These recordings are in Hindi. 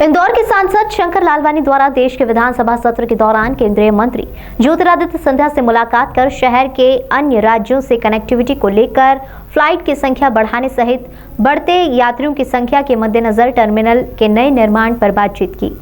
इंदौर के सांसद शंकर लालवानी द्वारा देश के विधानसभा सत्र के दौरान केंद्रीय मंत्री ज्योतिरादित्य सिंधिया से मुलाकात कर शहर के अन्य राज्यों से कनेक्टिविटी को लेकर फ्लाइट की संख्या बढ़ाने सहित बढ़ते यात्रियों की संख्या के मद्देनजर टर्मिनल के नए निर्माण पर बातचीत की।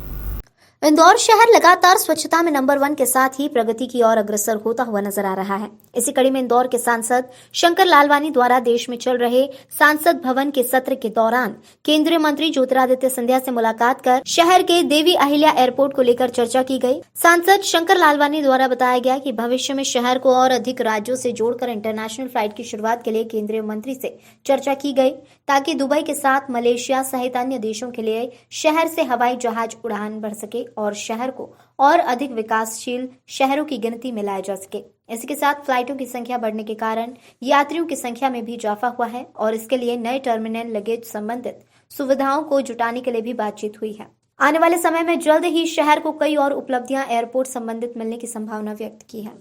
इंदौर शहर लगातार स्वच्छता में नंबर 1 के साथ ही प्रगति की ओर अग्रसर होता हुआ नजर आ रहा है। इसी कड़ी में इंदौर के सांसद शंकर लालवानी द्वारा देश में चल रहे सांसद भवन के सत्र के दौरान केंद्रीय मंत्री ज्योतिरादित्य सिंधिया से मुलाकात कर शहर के देवी अहिल्या एयरपोर्ट को लेकर चर्चा की गई। सांसद शंकर लालवानी द्वारा बताया गया कि भविष्य में शहर को और अधिक राज्यों से जोड़कर इंटरनेशनल फ्लाइट की शुरुआत के लिए केंद्रीय मंत्री से चर्चा की गई, ताकि दुबई के साथ मलेशिया सहित अन्य देशों के लिए शहर से हवाई जहाज उड़ान बढ़ सके और शहर को और अधिक विकासशील शहरों की गिनती में लाया जा सके। इसके साथ फ्लाइटों की संख्या बढ़ने के कारण यात्रियों की संख्या में भी इजाफा हुआ है और इसके लिए नए टर्मिनल लगेज संबंधित सुविधाओं को जुटाने के लिए भी बातचीत हुई है। आने वाले समय में जल्द ही शहर को कई और उपलब्धियां एयरपोर्ट संबंधित मिलने की संभावना व्यक्त की है।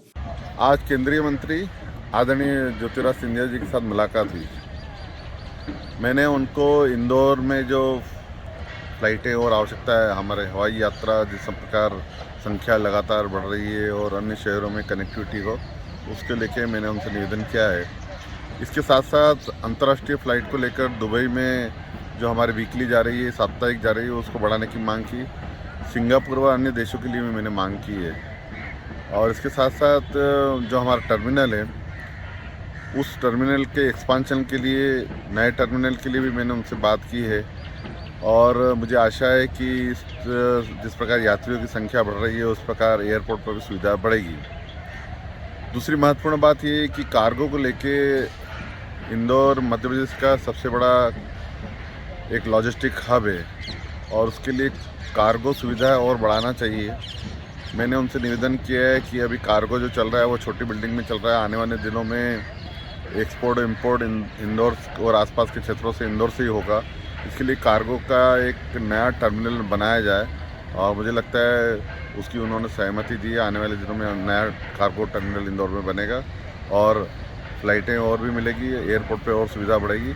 आज केंद्रीय मंत्री आदरणीय ज्योतिरादित्य सिंधिया जी के साथ मुलाकात हुई। मैंने उनको इंदौर में जो फ्लाइटें और आवश्यकता है, हमारे हवाई यात्रा जिस प्रकार संख्या लगातार बढ़ रही है और अन्य शहरों में कनेक्टिविटी हो, उसके लेके मैंने उनसे निवेदन किया है। इसके साथ साथ अंतर्राष्ट्रीय फ़्लाइट को लेकर दुबई में जो हमारी वीकली जा रही है, साप्ताहिक जा रही है, उसको बढ़ाने की मांग की। सिंगापुर व अन्य देशों के लिए भी मैंने मांग की है। और इसके साथ साथ जो हमारा टर्मिनल है, उस टर्मिनल के एक्सपांशन के लिए, नए टर्मिनल के लिए भी मैंने उनसे बात की है। और मुझे आशा है कि जिस प्रकार यात्रियों की संख्या बढ़ रही है, उस प्रकार एयरपोर्ट पर भी सुविधा बढ़ेगी। दूसरी महत्वपूर्ण बात ये है कि कार्गो को लेके इंदौर मध्य प्रदेश का सबसे बड़ा एक लॉजिस्टिक हब है और उसके लिए कार्गो सुविधा और बढ़ाना चाहिए। मैंने उनसे निवेदन किया है कि अभी कार्गो जो चल रहा है वो छोटी बिल्डिंग में चल रहा है। आने वाले दिनों में एक्सपोर्ट इम्पोर्ट इंदौर और आसपास के क्षेत्रों से इंदौर से ही होगा। इसके लिए कार्गो का एक नया टर्मिनल बनाया जाए और मुझे लगता है उसकी उन्होंने सहमति दी है। आने वाले दिनों में नया कार्गो टर्मिनल इंदौर में बनेगा और फ्लाइटें और भी मिलेगी, एयरपोर्ट पे और सुविधा बढ़ेगी।